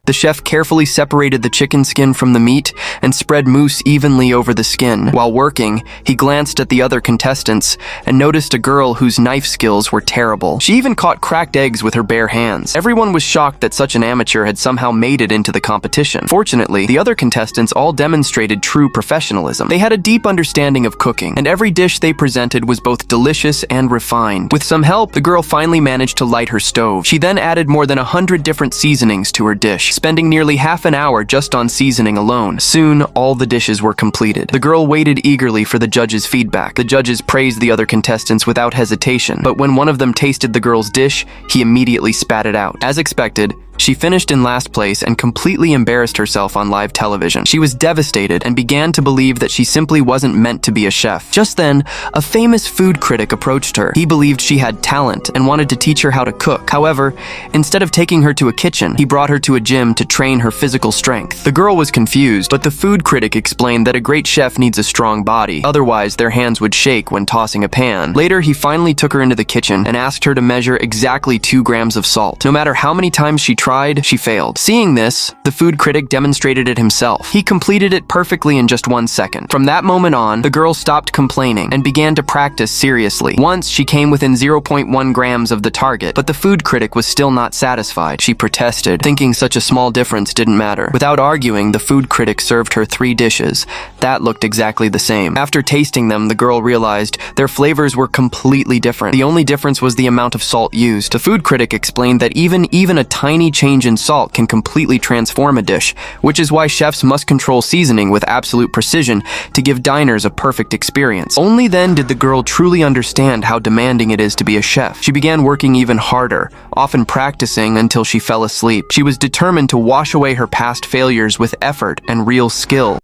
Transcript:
The chef carefully separated the chicken skin from the meat and spread mousse evenly over the skin. While working, he glanced at the other contestants and noticed a girl whose knife skills were terrible. She even caught cracked eggs with her bare hands. Everyone was shocked that such an amateur had somehow made it into the competition. Fortunately, the other contestants all demonstrated true professionalism. They had a deep understanding of cooking, and every dish they presented was both delicious and refined. With some help, the girl finally managed to light her stove. She then added more than 100 different seasonings to her dish, spending nearly half an hour just on seasoning alone. Soon, all the dishes were completed. The girl waited eagerly for the judges' feedback. The judges praised the other contestants without hesitation, but when one of them tasted the girl's dish, he immediately spat it out. As expected, she finished in last place and completely embarrassed herself on live television. She was devastated and began to believe that she simply wasn't meant to be a chef. Just then, a famous food critic approached her. He believed she had talent and wanted to teach her how to cook. However, instead of taking her to a kitchen, he brought her to a gym to train her physical strength. The girl was confused, but the food critic explained that a great chef needs a strong body. Otherwise, their hands would shake when tossing a pan. Later, he finally took her into the kitchen and asked her to measure exactly 2 grams of salt. No matter how many times she tried, she failed. Seeing this, the food critic demonstrated it himself. He completed it perfectly in just 1 second. From that moment on, the girl stopped complaining and began to practice seriously. Once, she came within 0.1 grams of the target, but the food critic was still not satisfied. She protested, thinking such a small difference didn't matter. Without arguing, the food critic served her 3 dishes. That looked exactly the same. After tasting them, the girl realized their flavors were completely different. The only difference was the amount of salt used. The food critic explained that even a tiny change in salt can completely transform a dish, which is why chefs must control seasoning with absolute precision to give diners a perfect experience. Only then did the girl truly understand how demanding it is to be a chef. She began working even harder, often practicing until she fell asleep. She was determined to wash away her past failures with effort and real skill.